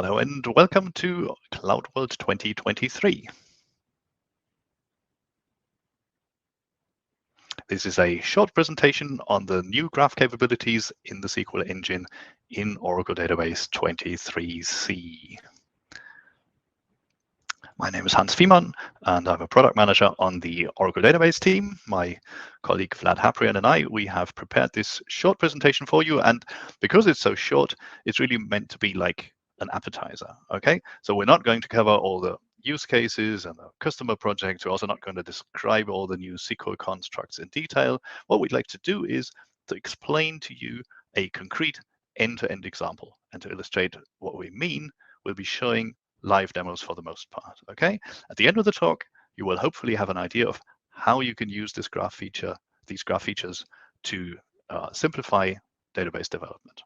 Hello and welcome to Cloud World 2023. This is a short presentation on the new graph capabilities in the SQL engine in Oracle Database 23c. My name is Hans Fiemann, and I'm a product manager on the Oracle Database team. My colleague Vlad Haprian and I, we have prepared this short presentation for you. And because it's so short, it's really meant to be like an appetizer, okay? So we're not going to cover all the use cases and the customer projects. We're also not going to describe all the new SQL constructs in detail. What we'd like to do is to explain to you a concrete end-to-end example. And to illustrate what we mean, we'll be showing live demos for the most part, okay? At the end of the talk, you will hopefully have an idea of how you can use this graph feature, these graph features to simplify database development.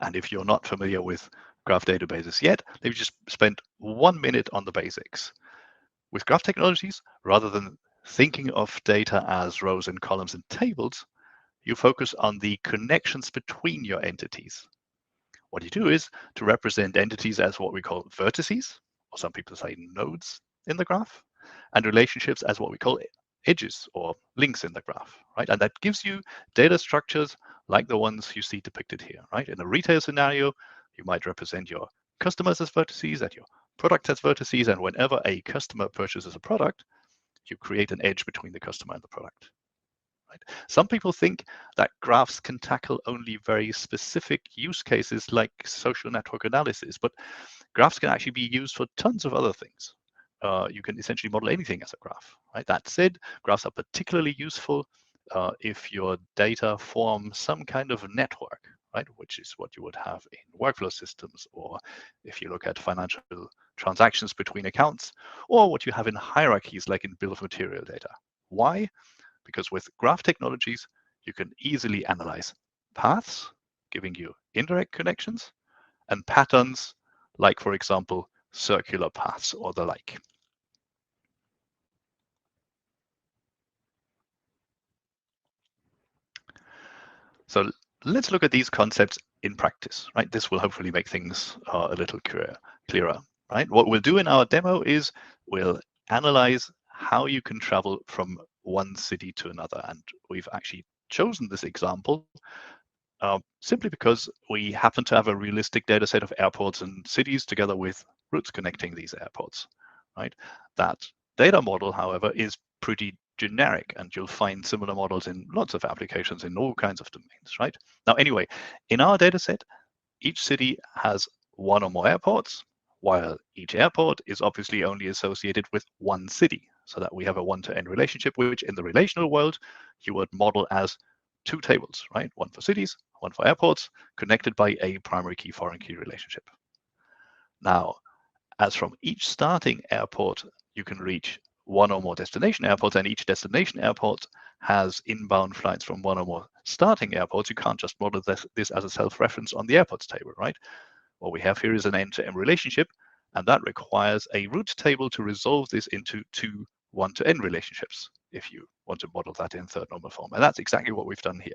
And if you're not familiar with graph databases yet, let me just spend 1 minute on the basics. With graph technologies, rather than thinking of data as rows and columns and tables, you focus on the connections between your entities. What you do is to represent entities as what we call vertices, or some people say nodes in the graph, and relationships as what we call edges or links in the graph, right? And that gives you data structures like the ones you see depicted here, right? In a retail scenario, you might represent your customers as vertices and your products as vertices, and whenever a customer purchases a product, you create an edge between the customer and the product. Right? Some people think that graphs can tackle only very specific use cases like social network analysis, but graphs can actually be used for tons of other things. You can essentially model anything as a graph. Right? That said, graphs are particularly useful if your data form some kind of network, right? Which is what you would have in workflow systems, or if you look at financial transactions between accounts, or what you have in hierarchies like in bill of material data. Why? Because with graph technologies, you can easily analyze paths, giving you indirect connections, and patterns, like, for example, circular paths or the like. So let's look at these concepts in practice, right? This will hopefully make things a little clearer, right? What we'll do in our demo is we'll analyze how you can travel from one city to another. And we've actually chosen this example simply because we happen to have a realistic data set of airports and cities together with routes connecting these airports, right? That data model, however, is pretty generic, and you'll find similar models in lots of applications in all kinds of domains, right? Now, anyway, in our data set, each city has one or more airports, while each airport is obviously only associated with one city, so that we have a one-to-n relationship, which in the relational world, you would model as two tables, right? One for cities, one for airports, connected by a primary key foreign key relationship. Now, as from each starting airport, you can reach one or more destination airports, and each destination airport has inbound flights from one or more starting airports. You can't just model this as a self-reference on the airports table, right? What we have here is an end-to-end relationship, and that requires a route table to resolve this into two one-to-n relationships, if you want to model that in third normal form. And that's exactly what we've done here.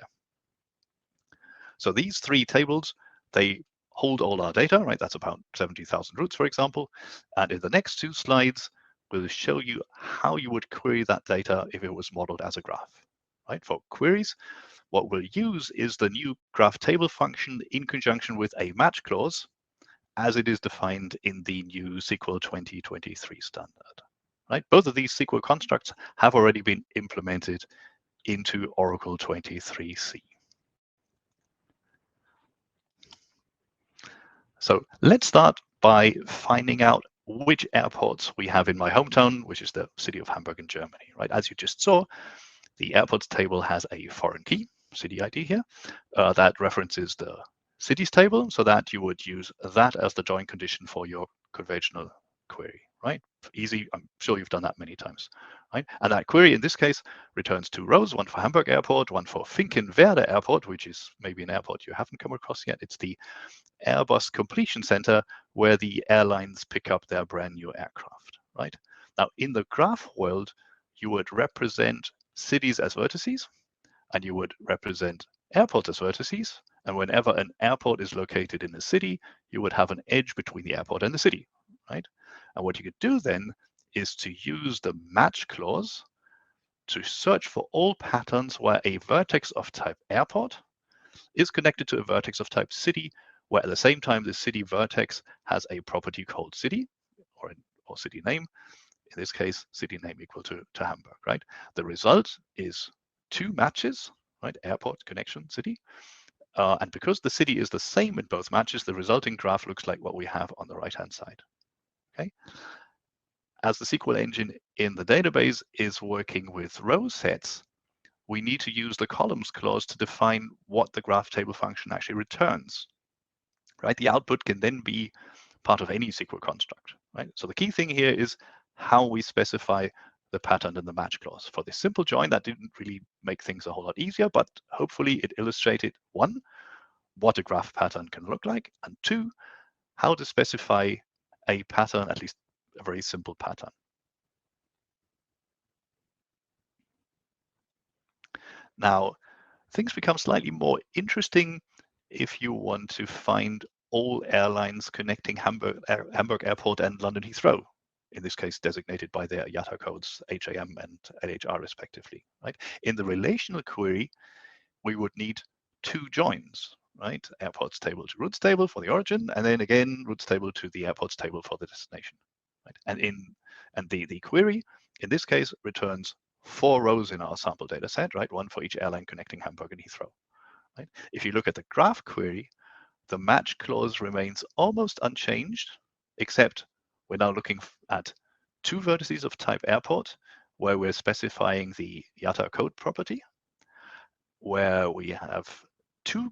So these three tables, they hold all our data, right? That's about 70,000 routes, for example. And in the next two slides, we'll show you how you would query that data if it was modeled as a graph, right? For queries, what we'll use is the new graph table function in conjunction with a match clause, as it is defined in the new SQL 2023 standard, right? Both of these SQL constructs have already been implemented into Oracle 23c. So let's start by finding out which airports we have in my hometown, which is the city of Hamburg in Germany, right? As you just saw, the airports table has a foreign key, city ID here, that references the cities table, so that you would use that as the join condition for your conventional query, right? Easy, I'm sure you've done that many times, right? And that query in this case returns two rows, one for Hamburg Airport, one for Finkenwerder Airport, which is maybe an airport you haven't come across yet. It's the Airbus completion center where the airlines pick up their brand new aircraft, right? Now, in the graph world, you would represent cities as vertices, and you would represent airports as vertices, And whenever an airport is located in a city, you would have an edge between the airport and the city, right? And what you could do then is to use the match clause to search for all patterns where a vertex of type airport is connected to a vertex of type city, where at the same time the city vertex has a property called city or city name. In this case, city name equal to Hamburg, right? The result is two matches, right? Airport, connection, city. And because the city is the same in both matches, the resulting graph looks like what we have on the right-hand side, okay? As the SQL engine in the database is working with row sets, we need to use the columns clause to define what the graph table function actually returns, right? The output can then be part of any SQL construct, right? So the key thing here is how we specify the pattern in the match clause. For this simple join, that didn't really make things a whole lot easier, but hopefully it illustrated, one, what a graph pattern can look like, and two, how to specify a pattern, at least a very simple pattern. Now, things become slightly more interesting if you want to find all airlines connecting Hamburg Airport and London Heathrow, in this case designated by their IATA codes HAM and LHR respectively, right? In the relational query, we would need two joins, right? Airports table to routes table for the origin, and then again routes table to the airports table for the destination, right? And the query in this case returns 4 rows in our sample data set, right? One for each airline connecting Hamburg and Heathrow, right? If you look at the graph query, the match clause remains almost unchanged, except we're now looking at 2 vertices of type airport, where we're specifying the IATA code property, where we have 2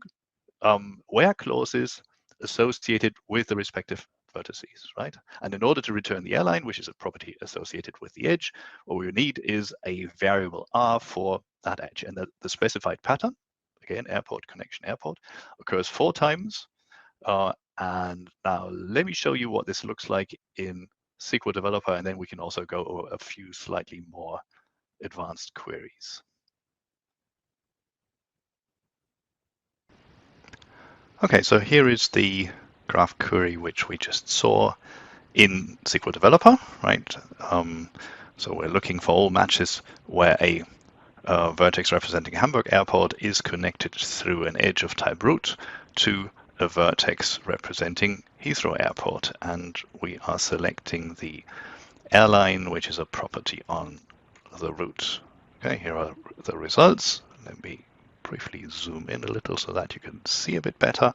where clauses associated with the respective vertices, right? And in order to return the airline, which is a property associated with the edge, what we need is a variable r for that edge. And the specified pattern, again, airport, connection, airport, occurs 4 times. And now let me show you what this looks like in SQL Developer, and then we can also go over a few slightly more advanced queries. Okay, so here is the graph query which we just saw in SQL Developer, right? So we're looking for all matches where a vertex representing Hamburg Airport is connected through an edge of type route to a vertex representing Heathrow Airport, and we are selecting the airline, which is a property on the route. Okay, here are the results. Let me briefly zoom in a little so that you can see a bit better.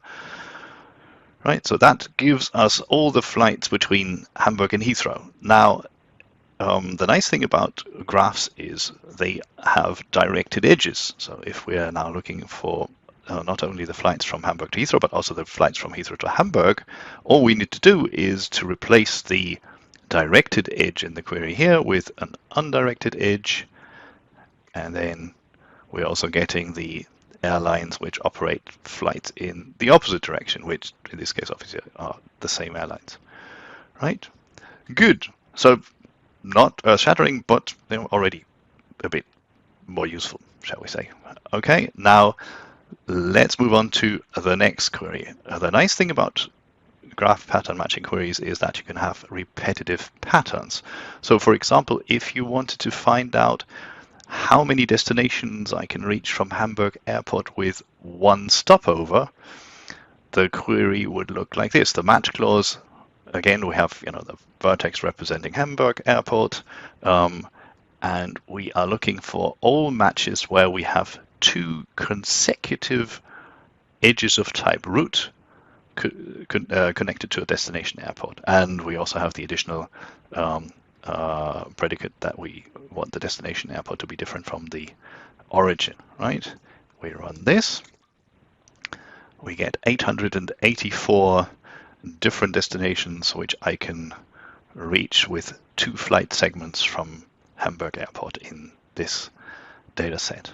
Right, so that gives us all the flights between Hamburg and Heathrow. Now, the nice thing about graphs is they have directed edges. So if we are now looking for not only the flights from Hamburg to Heathrow, but also the flights from Heathrow to Hamburg, all we need to do is to replace the directed edge in the query here with an undirected edge, and then we're also getting the airlines which operate flights in the opposite direction, which in this case obviously are the same airlines, right? Good. So not earth-shattering, but already a bit more useful, shall we say. Okay, now let's move on to the next query. The nice thing about graph pattern matching queries is that you can have repetitive patterns. So for example, if you wanted to find out how many destinations I can reach from Hamburg Airport with one stopover, the query would look like this. The match clause, again, we have the vertex representing Hamburg Airport, and we are looking for all matches where we have 2 consecutive edges of type route connected to a destination airport. And we also have the additional predicate that we want the destination airport to be different from the origin, right? We run this. We get 884 different destinations which I can reach with 2 flight segments from Hamburg Airport in this data set.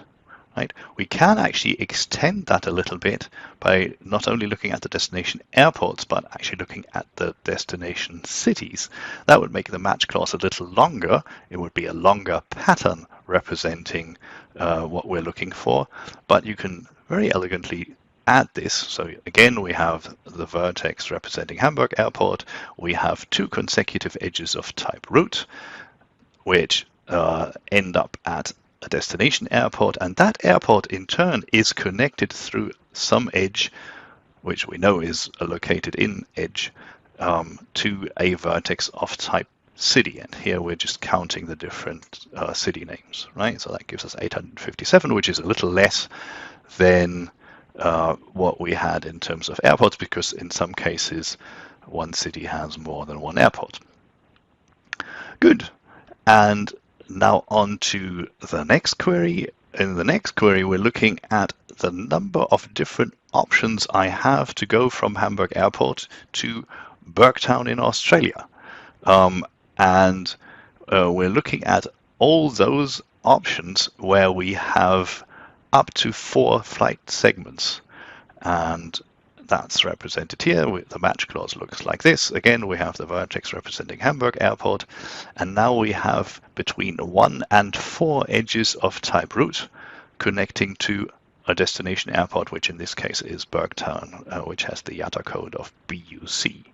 Right? We can actually extend that a little bit by not only looking at the destination airports, but actually looking at the destination cities. That would make the match clause a little longer. It would be a longer pattern representing what we're looking for, but you can very elegantly add this, so again, we have the vertex representing Hamburg Airport. We have two consecutive edges of type root, which end up at a destination airport. And that airport, in turn, is connected through some edge, which we know is located in edge, to a vertex of type city. And here we're just counting the different city names, right? So that gives us 857, which is a little less than what we had in terms of airports, because in some cases one city has more than one airport. Good. And now on to the next query. In the next query, we're looking at the number of different options I have to go from Hamburg Airport to Burgtown in Australia. And we're looking at all those options where we have up to 4 flight segments. And that's represented here. The match clause looks like this. Again, we have the vertex representing Hamburg Airport. And now we have between 1 and 4 edges of type route connecting to a destination airport, which in this case is Burgtown, which has the IATA code of BUC.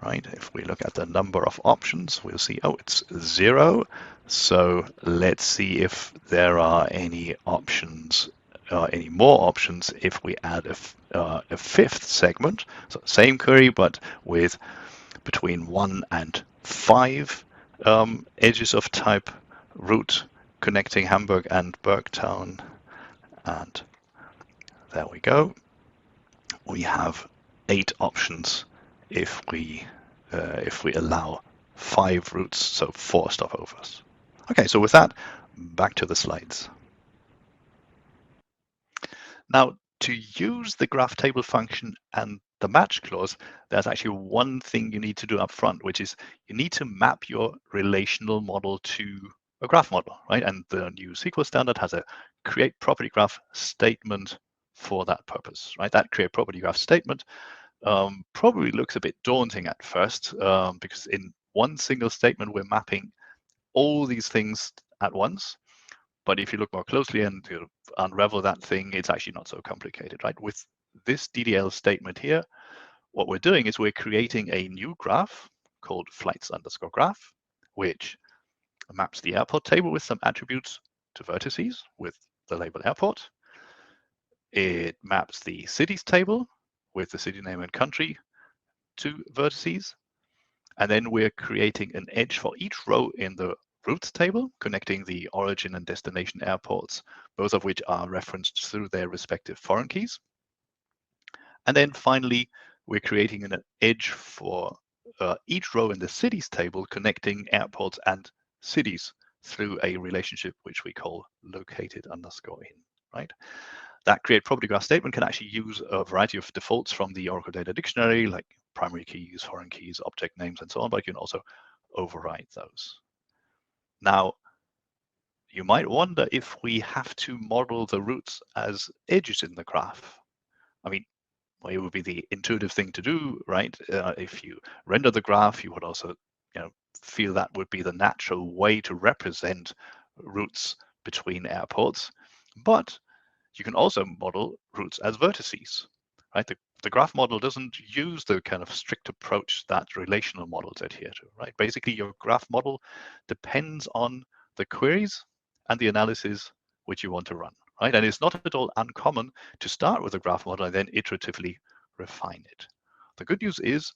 Right? If we look at the number of options, we'll see, oh, it's 0. So let's see if there are any options, any more options if we add a 5th segment. So same query, but with between 1 and 5 edges of type route connecting Hamburg and Burgtown. And there we go. We have 8 options if we allow 5 routes, so 4 stopovers. Okay, so with that, back to the slides. Now, to use the graph table function and the match clause, there's actually one thing you need to do up front, which is you need to map your relational model to a graph model, right? And the new SQL standard has a create property graph statement for that purpose, right? That create property graph statement probably looks a bit daunting at first, because in one single statement, we're mapping all these things at once. But if you look more closely and unravel that thing, it's actually not so complicated, right? With this DDL statement here, what we're doing is we're creating a new graph called flights_graph, which maps the airport table with some attributes to vertices with the label airport. It maps the cities table with the city name and country to vertices. And then we're creating an edge for each row in the routes table, connecting the origin and destination airports, both of which are referenced through their respective foreign keys. And then finally, we're creating an edge for each row in the cities table, connecting airports and cities through a relationship which we call located_in, right? That create property graph statement can actually use a variety of defaults from the Oracle Data Dictionary, like primary keys, foreign keys, object names, and so on, but you can also override those. Now, you might wonder if we have to model the routes as edges in the graph. I mean, well, it would be the intuitive thing to do, right? If you render the graph, you would also, feel that would be the natural way to represent routes between airports. But you can also model routes as vertices, right? The graph model doesn't use the kind of strict approach that relational models adhere to, right? Basically, your graph model depends on the queries and the analysis which you want to run, right? And it's not at all uncommon to start with a graph model and then iteratively refine it. The good news is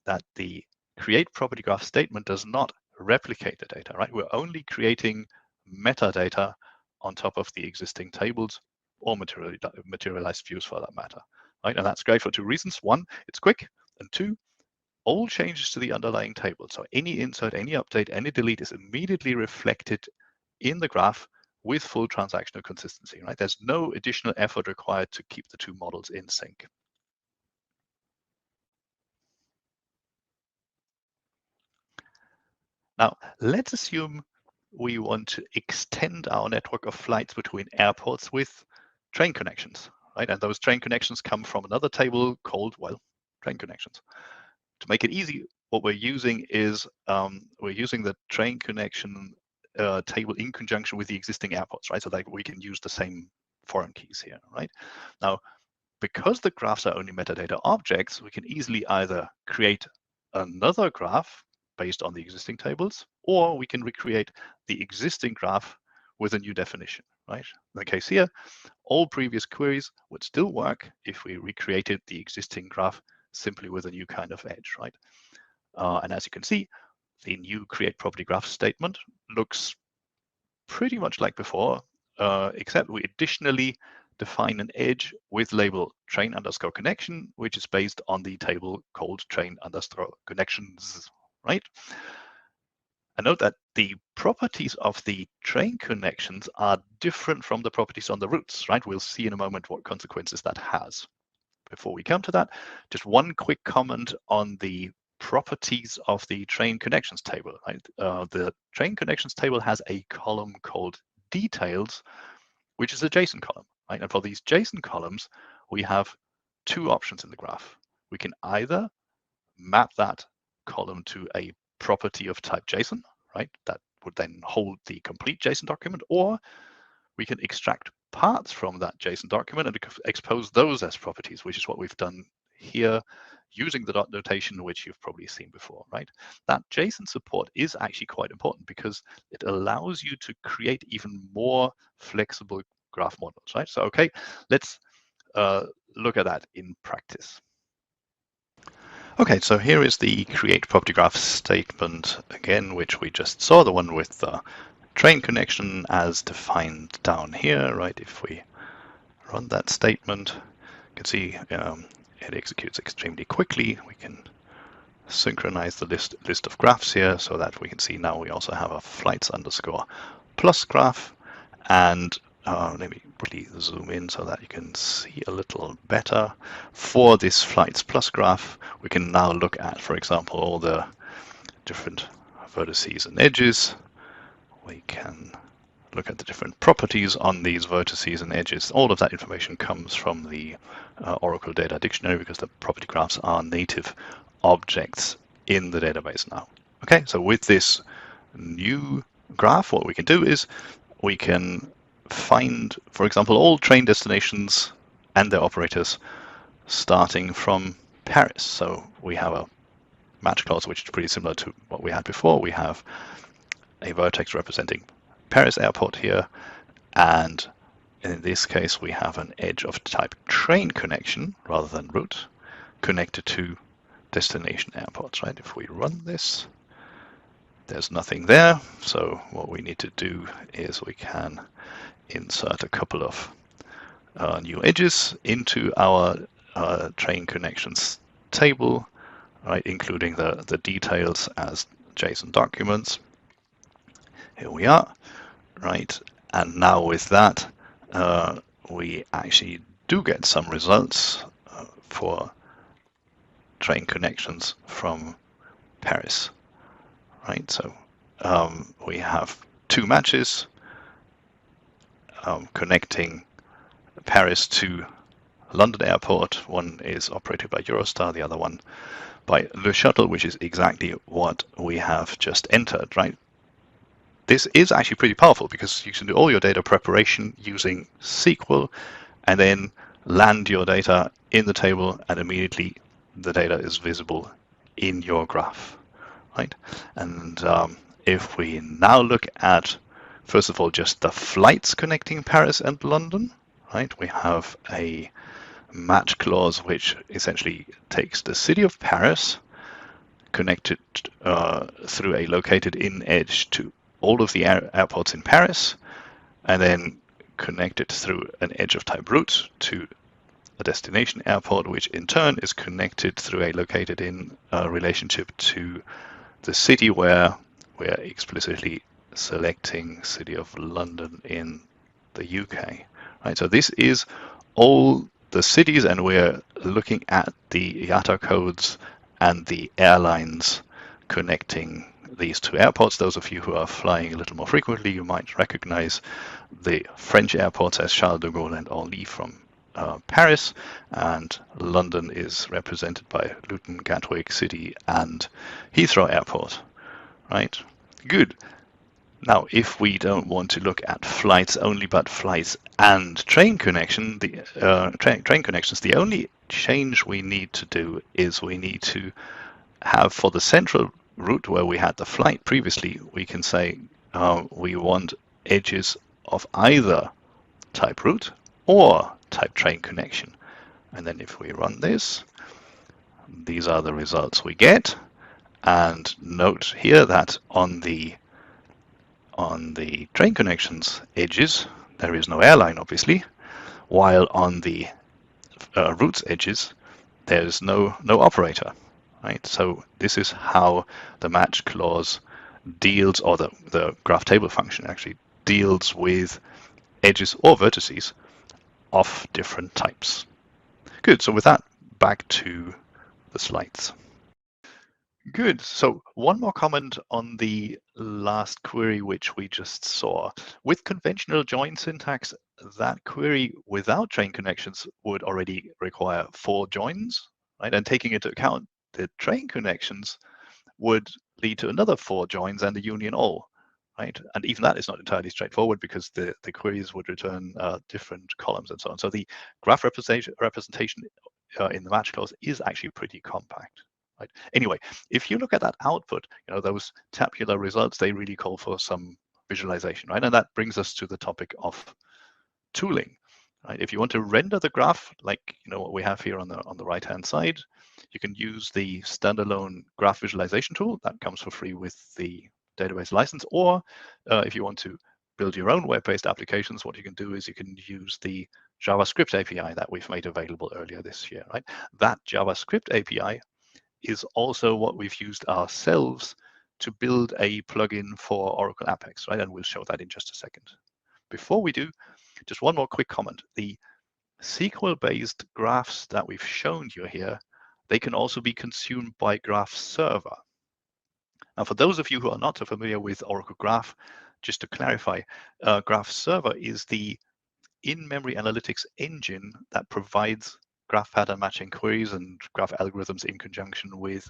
that the create property graph statement does not replicate the data, right? We're only creating metadata on top of the existing tables or materialized views for that matter, right? And that's great for 2 reasons. 1, it's quick, and 2, all changes to the underlying table. So any insert, any update, any delete is immediately reflected in the graph with full transactional consistency, right? There's no additional effort required to keep the 2 models in sync. Now, let's assume we want to extend our network of flights between airports with train connections, right? And those train connections come from another table called, well, train connections. To make it easy, what we're using is we're using the train connection table in conjunction with the existing airports, right? So that we can use the same foreign keys here, right? Now, because the graphs are only metadata objects, we can easily either create another graph based on the existing tables, or we can recreate the existing graph with a new definition, right? In the case here, all previous queries would still work if we recreated the existing graph simply with a new kind of edge, right? And as you can see, the new create property graph statement looks pretty much like before, except we additionally define an edge with label train_connection, which is based on the table called train_connections, right? And note that the properties of the train connections are different from the properties on the routes, right? We'll see in a moment what consequences that has. Before we come to that, just one quick comment on the properties of the train connections table, right? The train connections table has a column called details, which is a JSON column, right? And for these JSON columns, we have two options in the graph. We can either map that column to a property of type JSON, right? That would then hold the complete JSON document, or we can extract parts from that JSON document and expose those as properties, which is what we've done here using the dot notation, which you've probably seen before, right? That JSON support is actually quite important because it allows you to create even more flexible graph models, right? So, okay, let's look at that in practice. Okay, so here is the create property graph statement again, which we just saw, the one with the train connection as defined down here, right? If we run that statement, you can see it executes extremely quickly. We can synchronize the list of graphs here so that we can see now we also have a flights_plus graph. And let me really zoom in so that you can see a little better. For this flights plus graph, we can now look at, for example, all the different vertices and edges. We can look at the different properties on these vertices and edges. All of that information comes from the Oracle Data Dictionary because the property graphs are native objects in the database now. Okay, so with this new graph, what we can do is we can find, for example, all train destinations and their operators starting from Paris. So we have a match clause which is pretty similar to what we had before. We have a vertex representing Paris airport here, and in this case we have an edge of type train connection rather than route connected to destination airports, right? If we run this, there's nothing there. So what we need to do is we can insert a couple of new edges into our train connections table, right, including the details as JSON documents. Here we are, right? And now with that, we actually do get some results for train connections from Paris, right? So we have two matches connecting Paris to London Airport. One is operated by Eurostar, the other one by Le Shuttle, which is exactly what we have just entered, right? This is actually pretty powerful because you can do all your data preparation using SQL and then land your data in the table, and immediately the data is visible in your graph, right? And if we now look at, first of all, just the flights connecting Paris and London, right? We have a match clause which essentially takes the city of Paris, connected through a located in edge to all of the airports in Paris, and then connected through an edge of type route to a destination airport, which in turn is connected through a located in relationship to the city where we're explicitly selecting City of London in the UK, right? So this is all the cities, and we're looking at the IATA codes and the airlines connecting these two airports. Those of you who are flying a little more frequently, you might recognize the French airports as Charles de Gaulle and Orly from Paris, and London is represented by Luton, Gatwick City, and Heathrow Airport, right? Good. Now, if we don't want to look at flights only, but flights and train connection, the train connections, the only change we need to do is we need to have for the central route where we had the flight previously, we can say we want edges of either type route or type train connection. And then if we run this, these are the results we get. And note here that on the train connections edges, there is no airline, obviously, while on the routes edges, there's no operator, right? So this is how the match clause deals, or the graph table function actually deals with edges or vertices of different types. Good, so with that, back to the slides. Good. So one more comment on the last query, which we just saw. With conventional join syntax, that query without train connections would already require 4 joins, right? And taking into account the train connections would lead to another 4 joins and a union all, right? And even that is not entirely straightforward because the queries would return different columns and so on. So the graph representation in the match clause is actually pretty compact. Right. Anyway, if you look at that output, those tabular results, they really call for some visualization, right? And that brings us to the topic of tooling, right? If you want to render the graph, like what we have here on the right-hand side, you can use the standalone graph visualization tool that comes for free with the database license, or if you want to build your own web-based applications, what you can do is you can use the JavaScript API that we've made available earlier this year, right? That JavaScript API is also what we've used ourselves to build a plugin for Oracle Apex, right? And we'll show that in just a second. Before we do, just one more quick comment. The SQL-based graphs that we've shown you here, they can also be consumed by Graph Server. Now, for those of you who are not so familiar with Oracle Graph, just to clarify, Graph Server is the in-memory analytics engine that provides graph pattern matching queries and graph algorithms in conjunction with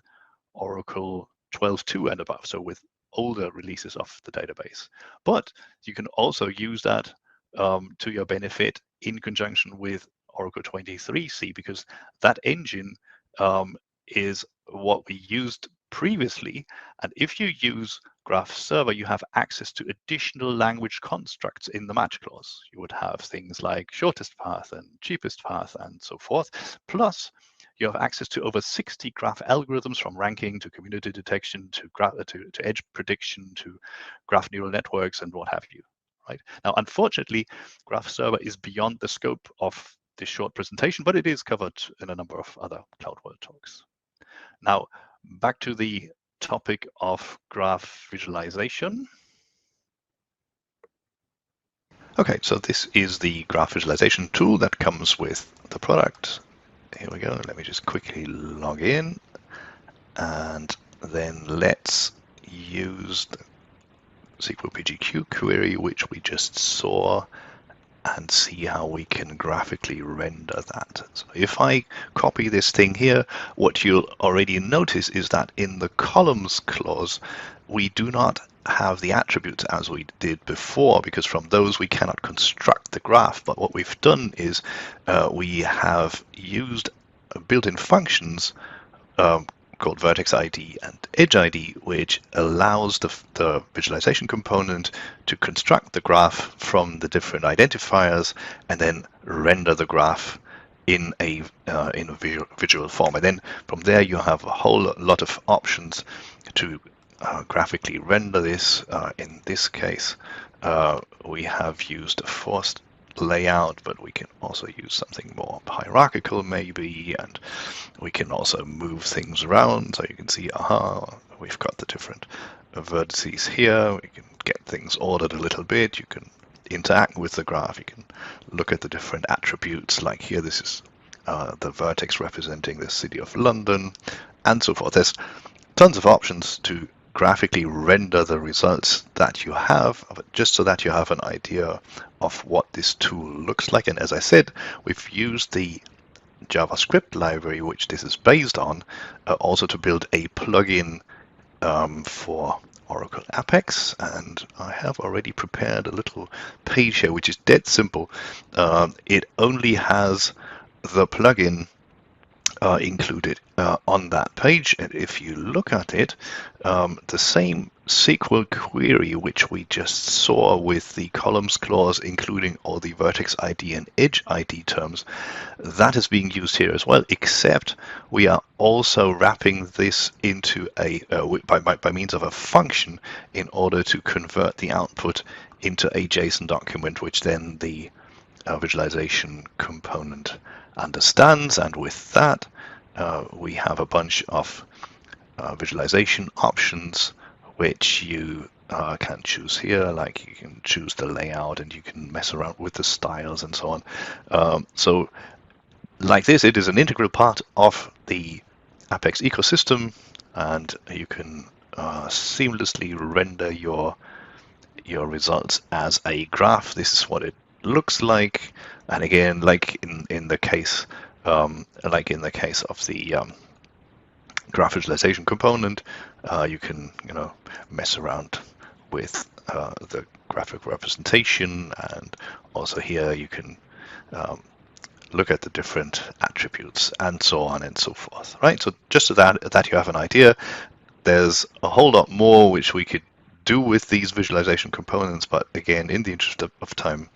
Oracle 12.2 and above, so with older releases of the database. But you can also use that to your benefit in conjunction with Oracle 23c, because that engine is what we used previously. And if you use Graph Server, you have access to additional language constructs in the match clause. You would have things like shortest path and cheapest path and so forth. Plus, you have access to over 60 graph algorithms, from ranking to community detection to edge prediction to graph neural networks and what have you. Right now, unfortunately, Graph Server is beyond the scope of this short presentation, but it is covered in a number of other Cloud World talks. Now, back to the topic of graph visualization. Okay, so this is the graph visualization tool that comes with the product. Here we go. Let me just quickly log in, and then let's use the SQL PGQ query, which we just saw, and see how we can graphically render that. So if I copy this thing here, what you'll already notice is that in the columns clause, we do not have the attributes as we did before, because from those we cannot construct the graph. But what we've done is we have used built-in functions called vertex ID and edge ID, which allows the visualization component to construct the graph from the different identifiers and then render the graph in a visual form. And then from there you have a whole lot of options to graphically render this. In this case, we have used a forced layout, but we can also use something more hierarchical maybe, and we can also move things around. So you can see, we've got the different vertices here. We can get things ordered a little bit. You can interact with the graph. You can look at the different attributes, like here this is the vertex representing the city of London and so forth. There's tons of options to graphically render the results that you have, but just so that you have an idea of what this tool looks like. And as I said, we've used the JavaScript library, which this is based on, also to build a plugin for Oracle Apex, and I have already prepared a little page here, which is dead simple. It only has the plugin included on that page, and if you look at it, the same SQL query which we just saw with the columns clause including all the vertex ID and edge ID terms, that is being used here as well, except we are also wrapping this into a by means of a function in order to convert the output into a JSON document, which then the visualization component understands. And with that, we have a bunch of visualization options which you can choose here. Like you can choose the layout and you can mess around with the styles and so on. So like this, it is an integral part of the Apex ecosystem, and you can seamlessly render your results as a graph. This is what it looks like, and again, like in the case of the graph visualization component, you can mess around with the graphic representation, and also here you can look at the different attributes and so on and so forth, right? So just so that you have an idea, there's a whole lot more which we could do with these visualization components, but again, in the interest of time,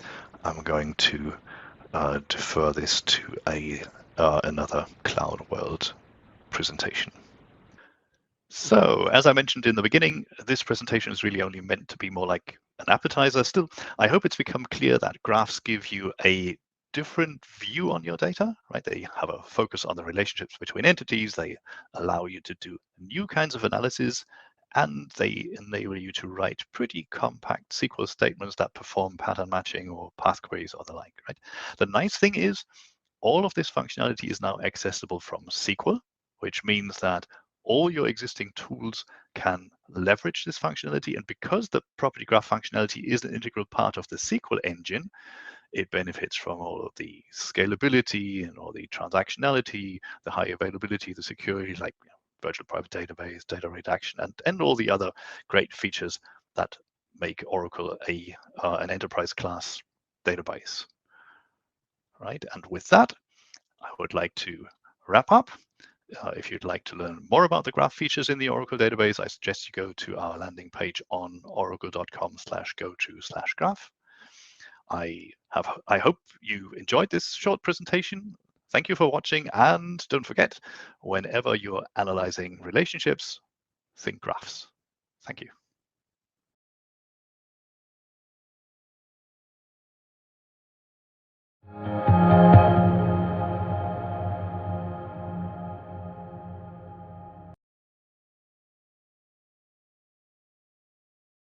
I'm going to defer this to another Cloud World presentation. So, as I mentioned in the beginning, this presentation is really only meant to be more like an appetizer. Still, I hope it's become clear that graphs give you a different view on your data, right? They have a focus on the relationships between entities. They allow you to do new kinds of analysis, and they enable you to write pretty compact SQL statements that perform pattern matching or path queries or the like, right? The nice thing is all of this functionality is now accessible from SQL, which means that all your existing tools can leverage this functionality. And because the property graph functionality is an integral part of the SQL engine, it benefits from all of the scalability and all the transactionality, the high availability, the security, like virtual private database, data redaction, and all the other great features that make Oracle an enterprise class database. Right, and with that, I would like to wrap up. If you'd like to learn more about the graph features in the Oracle database, I suggest you go to our landing page on oracle.com/go-to/graph. I hope you enjoyed this short presentation. Thank you for watching, and don't forget, whenever you're analyzing relationships, think graphs. Thank you.